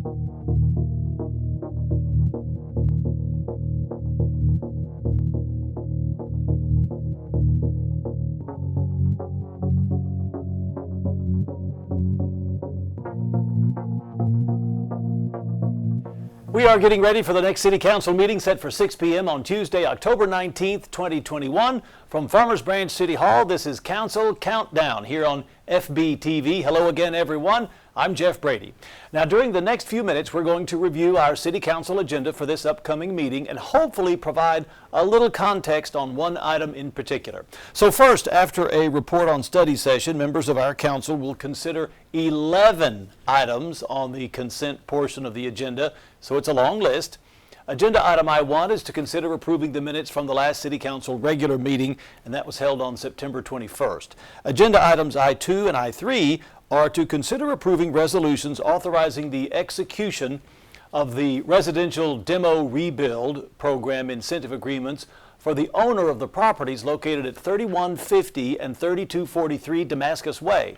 We are getting ready for the next City Council meeting set for 6 p.m. on Tuesday, October 19th, 2021. From Farmers Branch City Hall, this is Council Countdown here on FBTV. Hello again, everyone. I'm Jeff Brady. Now, during the next few minutes, we're going to review our City Council agenda for this upcoming meeting and hopefully provide a little context on one item in particular. So first, after a report on study session, members of our council will consider 11 items on the consent portion of the agenda, so it's a long list. Agenda item I-1 is to consider approving the minutes from the last City Council regular meeting, and that was held on September 21st. Agenda items I-2 and I-3 are to consider approving resolutions authorizing the execution of the residential demo rebuild program incentive agreements for the owner of the properties located at 3150 and 3243 Damascus Way.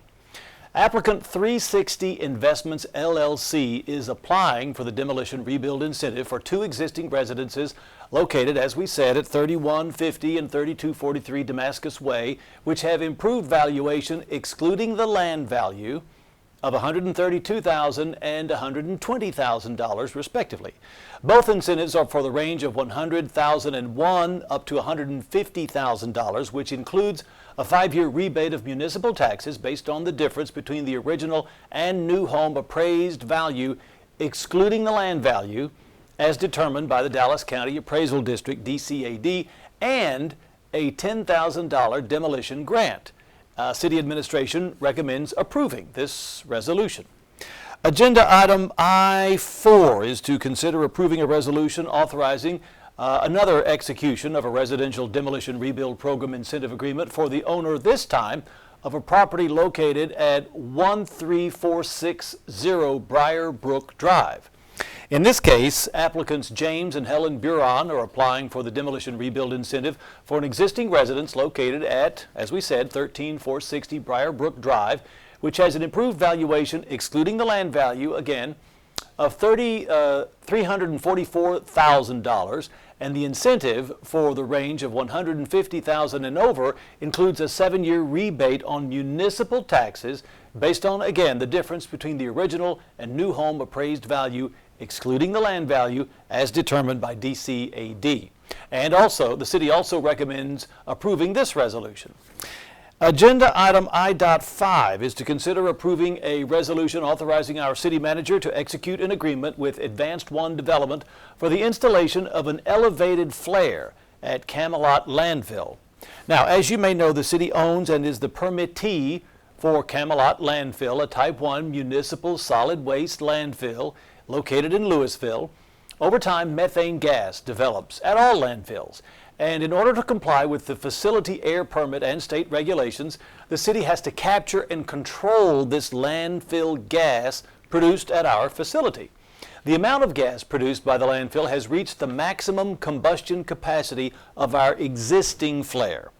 Applicant 360 Investments LLC is applying for the demolition rebuild incentive for two existing residences located, as we said, at 3150 and 3243 Damascus Way, which have improved valuation excluding the land value of $132,000 and $120,000 respectively. Both incentives are for the range of $100,001 up to $150,000, which includes a 5-year rebate of municipal taxes based on the difference between the original and new home appraised value, excluding the land value, as determined by the Dallas County Appraisal District, DCAD, and a $10,000 demolition grant. City Administration recommends approving this resolution. Agenda item I-4 is to consider approving a resolution authorizing another execution of a residential demolition rebuild program incentive agreement for the owner this time of a property located at 13460 Briar Brook Drive. In this case, applicants James and Helen Buron are applying for the demolition rebuild incentive for an existing residence located at, as we said, 13460 Briar Brook Drive, which has an improved valuation excluding the land value, again, of $344,000, and the incentive for the range of $150,000 and over includes a 7-year rebate on municipal taxes based on, again, the difference between the original and new home appraised value excluding the land value as determined by DCAD. And also, the city also recommends approving this resolution. Agenda item I.5 is to consider approving a resolution authorizing our city manager to execute an agreement with Advanced One Development for the installation of an elevated flare at Camelot Landfill. Now, as you may know, the city owns and is the permittee for Camelot Landfill, a Type 1 municipal solid waste landfill located in Louisville. Over time, methane gas develops at all landfills. And in order to comply with the facility air permit and state regulations, the city has to capture and control this landfill gas produced at our facility. The amount of gas produced by the landfill has reached the maximum combustion capacity of our existing flare.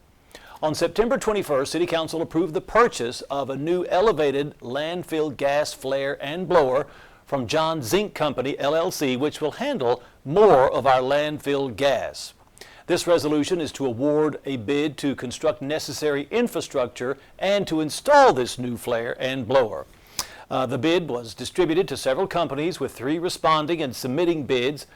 On September 21st, City Council approved the purchase of a new elevated landfill gas flare and blower from John Zinc Company, LLC, which will handle more of our landfill gas. This resolution is to award a bid to construct necessary infrastructure and to install this new flare and blower. The bid was distributed to several companies with 3 responding and submitting bids.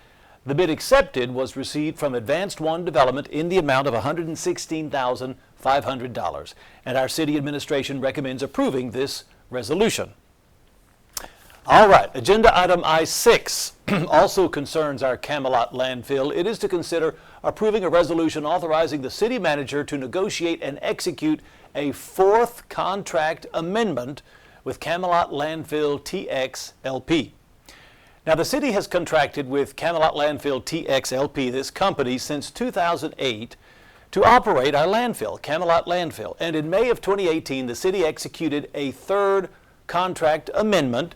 The bid accepted was received from Advanced One Development in the amount of $116,500, and our city administration recommends approving this resolution. All right, agenda item I-6 also concerns our Camelot landfill. It is to consider approving a resolution authorizing the city manager to negotiate and execute a 4th contract amendment with Camelot Landfill TX LP. Now, the city has contracted with Camelot Landfill TX LP, this company, since 2008 to operate our landfill, Camelot Landfill. And in May of 2018, the city executed a 3rd contract amendment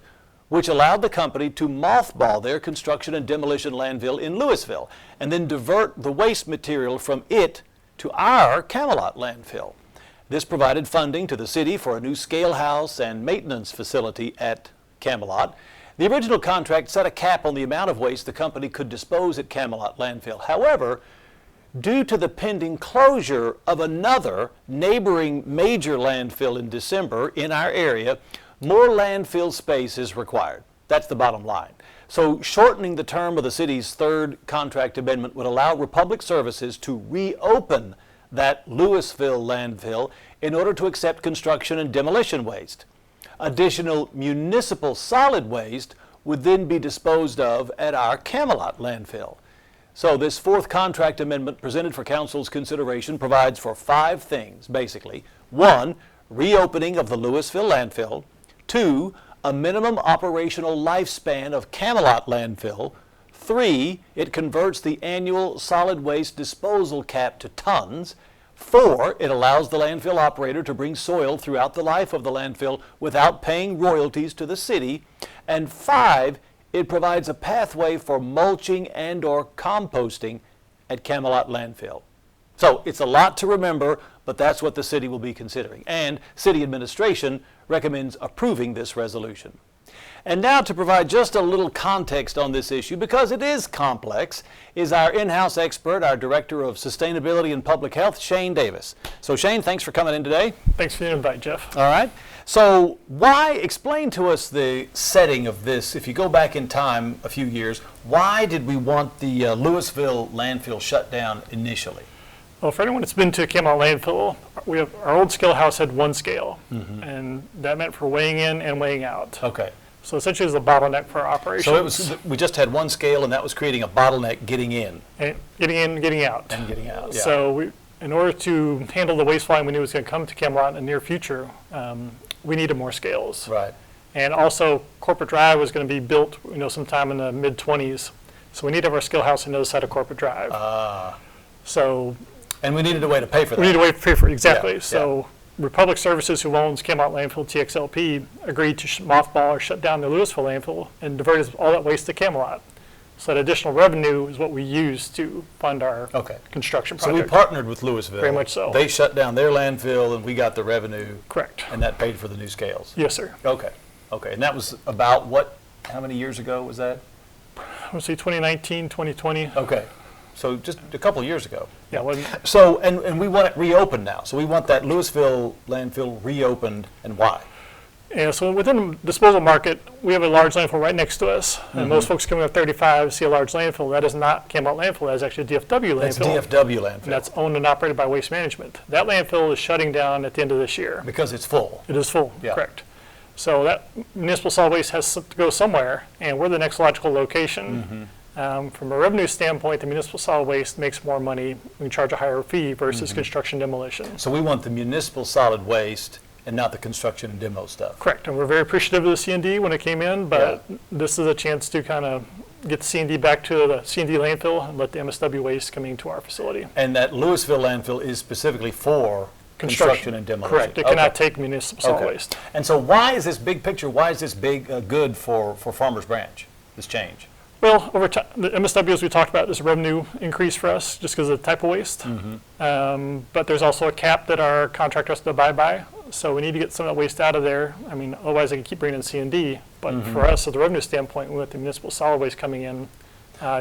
which allowed the company to mothball their construction and demolition landfill in Louisville and then divert the waste material from it to our Camelot landfill. This provided funding to the city for a new scale house and maintenance facility at Camelot. The original contract set a cap on the amount of waste the company could dispose at Camelot Landfill. However, due to the pending closure of another neighboring major landfill in December in our area, more landfill space is required. That's the bottom line. So shortening the term of the city's third contract amendment would allow Republic Services to reopen that Louisville landfill in order to accept construction and demolition waste. Additional municipal solid waste would then be disposed of at our Camelot landfill. So this fourth contract amendment presented for Council's consideration provides for 5 things, basically. 1, reopening of the Louisville landfill. 2, a minimum operational lifespan of Camelot landfill. 3, it converts the annual solid waste disposal cap to tons. 4, it allows the landfill operator to bring soil throughout the life of the landfill without paying royalties to the city. And 5, it provides a pathway for mulching and or composting at Camelot Landfill. So it's a lot to remember, but that's what the city will be considering. And city administration recommends approving this resolution. And now to provide just a little context on this issue, because it is complex, is our in-house expert, our Director of Sustainability and Public Health, Shane Davis. So Shane, thanks for coming in today. Thanks for the invite, Jeff. All right. So explain to us the setting of this. If you go back in time a few years, why did we want the Louisville landfill shut down initially? Well, for anyone that's been to Camelot Landfill, our old scale house had 1 scale, and that meant for weighing in and weighing out. Okay. So essentially it was a bottleneck for our operations. So we just had 1 scale, and that was creating a bottleneck getting in. And getting in, getting out. And getting out, yeah. So in order to handle the waste volume we knew was going to come to Camelot in the near future, we needed more scales. Right. And also, Corporate Drive was going to be built, sometime in the mid-20s. So we needed our scale house on the other side of Corporate Drive. And we needed a way to pay for that. We needed a way to pay for it, exactly. Yeah, so Republic Services, who owns Camelot Landfill TXLP, agreed to mothball or shut down the Louisville landfill and diverted all that waste to Camelot. So that additional revenue is what we use to fund our construction project. So we partnered with Louisville. Very much so. They shut down their landfill, and we got the revenue. Correct. And that paid for the new scales. Yes, sir. Okay. And that was about how many years ago was that? I would say 2019, 2020. Okay. So just a couple of years ago. Yeah. So, and we want it reopened now. So we want that Louisville landfill reopened, and why? Yeah, so within the disposal market, we have a large landfill right next to us. And most folks coming up 35 see a large landfill. That is not Camelot Landfill. That is actually a DFW landfill. That's DFW landfill. And that's owned and operated by Waste Management. That landfill is shutting down at the end of this year. Because it's full. It is full, correct. So that municipal solid waste has to go somewhere, and we're the next logical location. From a revenue standpoint, the municipal solid waste makes more money. We can charge a higher fee versus construction demolition. So we want the municipal solid waste and not the construction and demo stuff. Correct, and we're very appreciative of the C&D when it came in, but this is a chance to kind of get the C&D back to the C&D landfill and let the MSW waste come into our facility. And that Louisville landfill is specifically for construction and demolition. Correct, it cannot take municipal solid waste. And so why is this big picture, why is this big good for Farmers Branch, this change? Well, over time, the MSW, as we talked about, is a revenue increase for us just because of the type of waste. But there's also a cap that our contractor has to abide by. So we need to get some of that waste out of there. I mean, otherwise they can keep bringing in C&D. But for us, as a revenue standpoint, we want the municipal solid waste coming in.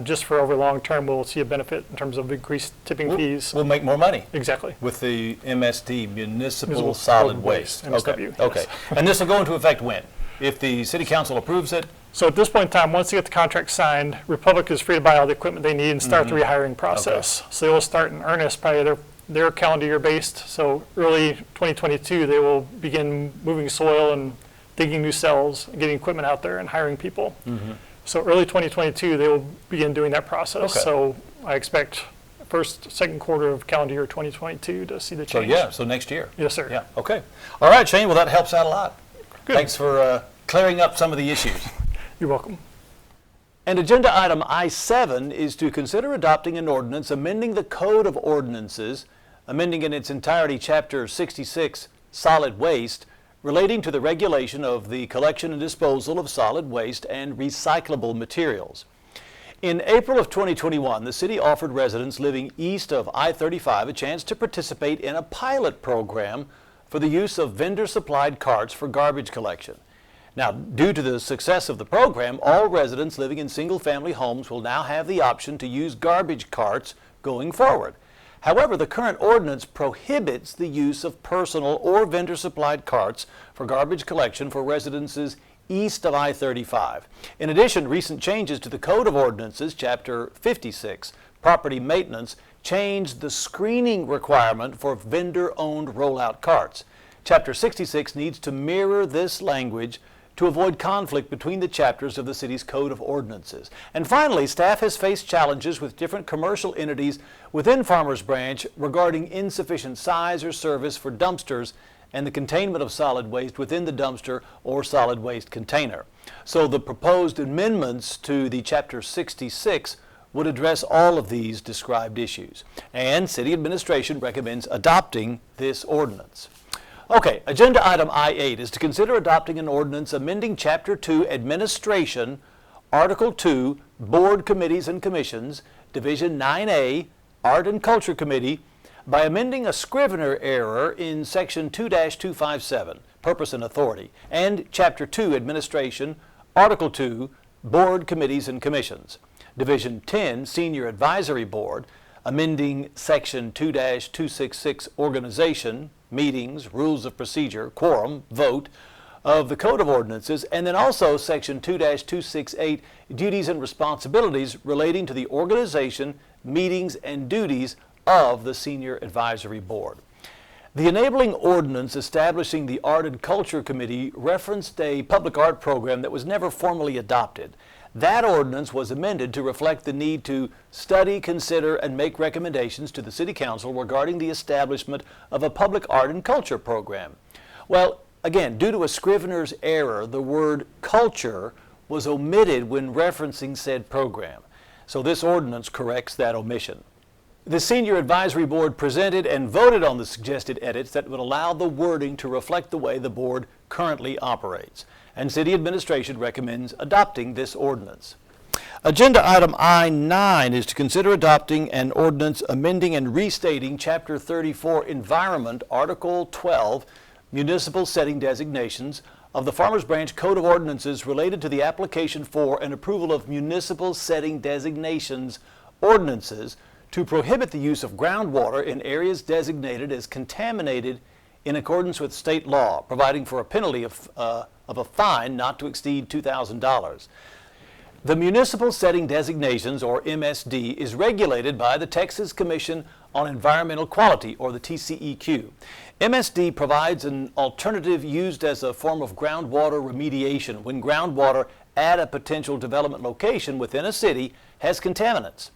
Just for over long term, we'll see a benefit in terms of increased tipping fees. We'll make more money. Exactly. With the MSD, Municipal Solid Waste. MSW, okay. And this will go into effect when? If the City Council approves it? So at this point in time, once they get the contract signed, Republic is free to buy all the equipment they need and start the rehiring process. So they will start in earnest, probably their calendar year based. So early 2022, they will begin moving soil and digging new cells, and getting equipment out there and hiring people. So early 2022, they will begin doing that process. So I expect second quarter of calendar year 2022 to see the change. So next year. Yes, sir. Yeah, okay. All right, Shane, well that helps out a lot. Good. Thanks for clearing up some of the issues. You're welcome. And agenda item I-7 is to consider adopting an ordinance amending the Code of Ordinances, amending in its entirety Chapter 66, Solid Waste, relating to the regulation of the collection and disposal of solid waste and recyclable materials. In April of 2021, the city offered residents living east of I-35 a chance to participate in a pilot program for the use of vendor-supplied carts for garbage collection. Now, due to the success of the program, all residents living in single-family homes will now have the option to use garbage carts going forward. However, the current ordinance prohibits the use of personal or vendor-supplied carts for garbage collection for residences east of I-35. In addition, recent changes to the Code of Ordinances, Chapter 56, Property Maintenance, changed the screening requirement for vendor-owned rollout carts. Chapter 66 needs to mirror this language to avoid conflict between the chapters of the city's Code of Ordinances. And finally, staff has faced challenges with different commercial entities within Farmers Branch regarding insufficient size or service for dumpsters and the containment of solid waste within the dumpster or solid waste container. So the proposed amendments to the Chapter 66 would address all of these described issues. And City Administration recommends adopting this ordinance. Okay, agenda item I-8 is to consider adopting an ordinance amending Chapter 2 Administration, Article 2, Board Committees and Commissions, Division 9A, Art and Culture Committee, by amending a Scrivener error in Section 2-257, Purpose and Authority, and Chapter 2 Administration, Article 2, Board Committees and Commissions, Division 10, Senior Advisory Board, amending Section 2-266, Organization, Meetings, Rules of Procedure, Quorum, Vote of the Code of Ordinances, and then also Section 2-268, Duties and Responsibilities relating to the organization, meetings, and duties of the Senior Advisory Board. The enabling ordinance establishing the Art and Culture Committee referenced a public art program that was never formally adopted. That ordinance was amended to reflect the need to study, consider, and make recommendations to the City Council regarding the establishment of a public art and culture program. Well, again, due to a Scrivener's error, the word culture was omitted when referencing said program. So this ordinance corrects that omission. The Senior Advisory Board presented and voted on the suggested edits that would allow the wording to reflect the way the board currently operates. And City Administration recommends adopting this ordinance. Agenda item I-9 is to consider adopting an ordinance amending and restating Chapter 34 Environment, Article 12, Municipal Setting Designations of the Farmers Branch Code of Ordinances related to the application for and approval of municipal setting designations ordinances to prohibit the use of groundwater in areas designated as contaminated in accordance with state law, providing for a penalty of a fine not to exceed $2,000. The Municipal Setting Designations, or MSD, is regulated by the Texas Commission on Environmental Quality, or the TCEQ. MSD provides an alternative used as a form of groundwater remediation when groundwater at a potential development location within a city has contaminants.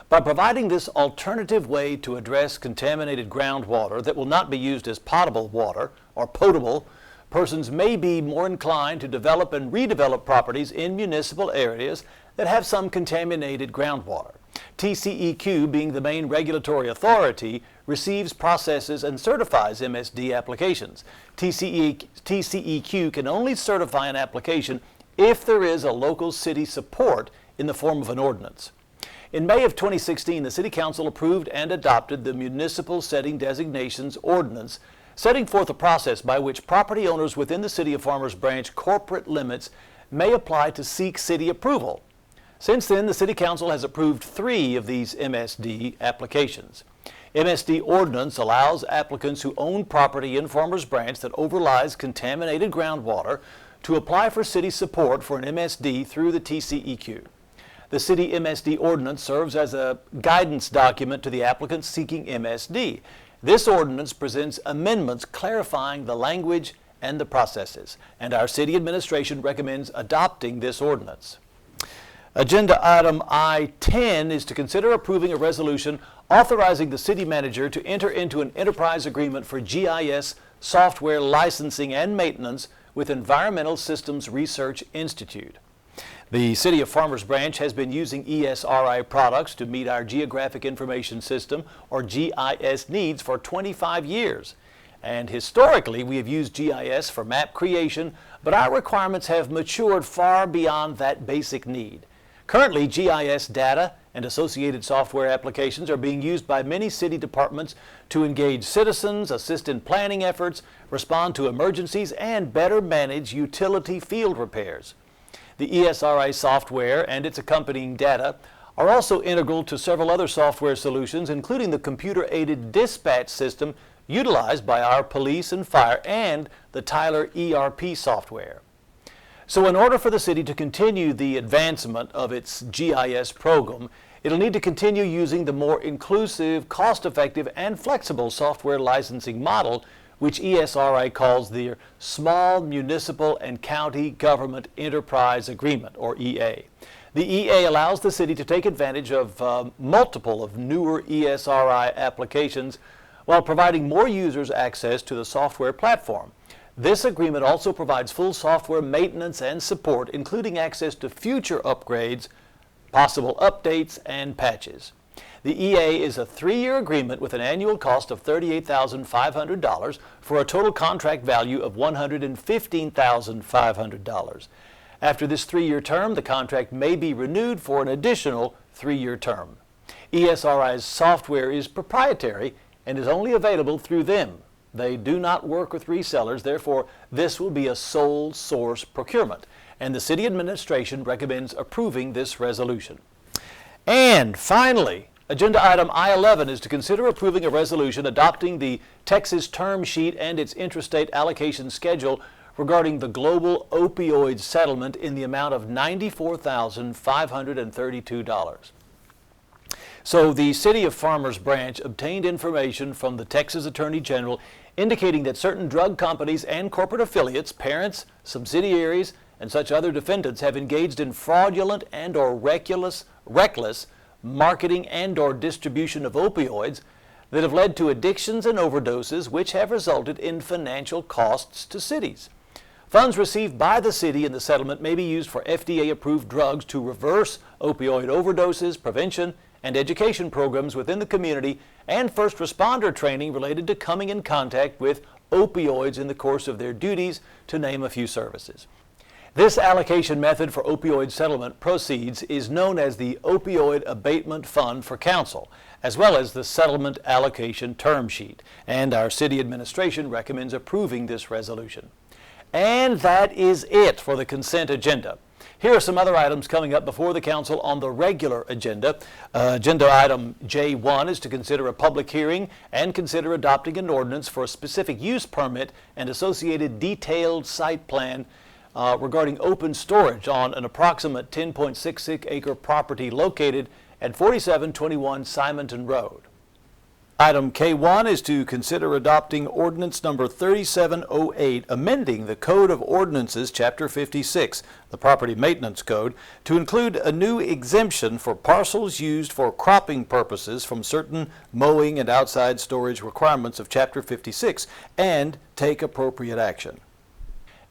By providing this alternative way to address contaminated groundwater that will not be used as potable water or potable, persons may be more inclined to develop and redevelop properties in municipal areas that have some contaminated groundwater. TCEQ, being the main regulatory authority, receives, processes, and certifies MSD applications. TCEQ can only certify an application if there is a local city support in the form of an ordinance. In May of 2016, the City Council approved and adopted the Municipal Setting Designations Ordinance, setting forth a process by which property owners within the City of Farmers Branch corporate limits may apply to seek city approval. Since then, the City Council has approved 3 of these MSD applications. MSD ordinance allows applicants who own property in Farmers Branch that overlies contaminated groundwater to apply for city support for an MSD through the TCEQ. The City MSD ordinance serves as a guidance document to the applicants seeking MSD. This ordinance presents amendments clarifying the language and the processes, and our City Administration recommends adopting this ordinance. Agenda item I-10 is to consider approving a resolution authorizing the City Manager to enter into an enterprise agreement for GIS software licensing and maintenance with Environmental Systems Research Institute. The City of Farmers Branch has been using ESRI products to meet our Geographic Information System, or GIS, needs for 25 years. And historically, we have used GIS for map creation, but our requirements have matured far beyond that basic need. Currently, GIS data and associated software applications are being used by many city departments to engage citizens, assist in planning efforts, respond to emergencies, and better manage utility field repairs. The ESRI software and its accompanying data are also integral to several other software solutions, including the computer-aided dispatch system utilized by our police and fire and the Tyler ERP software. So in order for the city to continue the advancement of its GIS program, it'll need to continue using the more inclusive, cost-effective, and flexible software licensing model, which ESRI calls the Small Municipal and County Government Enterprise Agreement, or EA. The EA allows the city to take advantage of multiple of newer ESRI applications while providing more users access to the software platform. This agreement also provides full software maintenance and support, including access to future upgrades, possible updates, and patches. The EA is a 3-year agreement with an annual cost of $38,500 for a total contract value of $115,500. After this 3-year term, the contract may be renewed for an additional 3-year term. ESRI's software is proprietary and is only available through them. They do not work with resellers, therefore this will be a sole source procurement, and the city administration recommends approving this resolution. And finally, agenda item I-11 is to consider approving a resolution adopting the Texas term sheet and its intrastate allocation schedule regarding the global opioid settlement in the amount of $94,532. So the City of Farmers Branch obtained information from the Texas Attorney General indicating that certain drug companies and corporate affiliates, parents, subsidiaries, and such other defendants have engaged in fraudulent and or reckless marketing and or distribution of opioids that have led to addictions and overdoses, which have resulted in financial costs to cities. Funds received by the city in the settlement may be used for FDA-approved drugs to reverse opioid overdoses, prevention, and education programs within the community, and first responder training related to coming in contact with opioids in the course of their duties, to name a few services. This allocation method for opioid settlement proceeds is known as the Opioid Abatement Fund for Council, as well as the Settlement Allocation Term Sheet, and our city administration recommends approving this resolution. And that is it for the consent agenda. Here are some other items coming up before the council on the regular agenda. Agenda item J.1 is to consider a public hearing and consider adopting an ordinance for a specific use permit and associated detailed site plan regarding open storage on an approximate 10.66 acre property located at 4721 Simonton Road. Item K1 is to consider adopting ordinance number 3708, amending the Code of Ordinances, Chapter 56, the Property Maintenance Code, to include a new exemption for parcels used for cropping purposes from certain mowing and outside storage requirements of Chapter 56, and take appropriate action.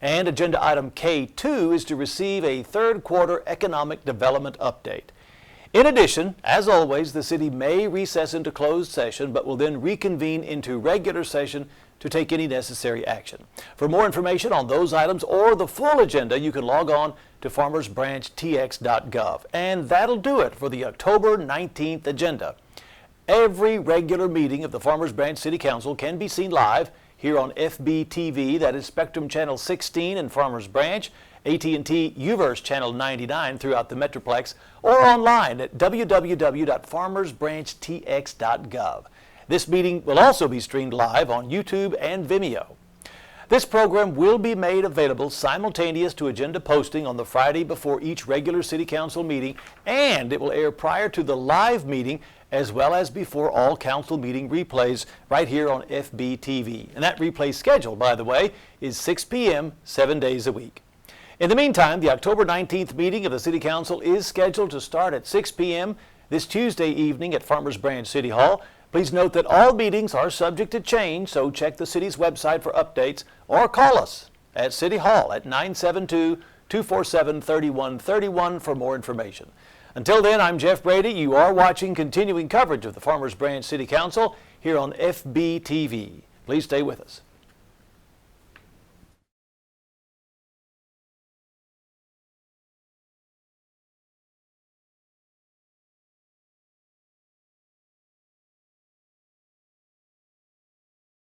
And agenda item K2 is to receive a third quarter economic development update. In addition, as always, the city may recess into closed session, but will then reconvene into regular session to take any necessary action. For more information on those items or the full agenda, you can log on to farmersbranchtx.gov. And that'll do it for the October 19th agenda. Every regular meeting of the Farmers Branch City Council can be seen live here on FB-TV, that is Spectrum Channel 16 in Farmers Branch, AT&T UVerse Channel 99 throughout the Metroplex, or online at www.farmersbranchtx.gov. This meeting will also be streamed live on YouTube and Vimeo. This program will be made available simultaneous to agenda posting on the Friday before each regular City Council meeting, and it will air prior to the live meeting as well as before all council meeting replays right here on FB-TV. And that replay schedule, by the way, is 6 p.m. 7 days a week. In the meantime, the October 19th meeting of the City Council is scheduled to start at 6 p.m. this Tuesday evening at Farmers Branch City Hall. Please note that all meetings are subject to change, so check the city's website for updates or call us at City Hall at 972-247-3131 for more information. Until then, I'm Jeff Brady. You are watching continuing coverage of the Farmers Branch City Council here on FB-TV. Please stay with us.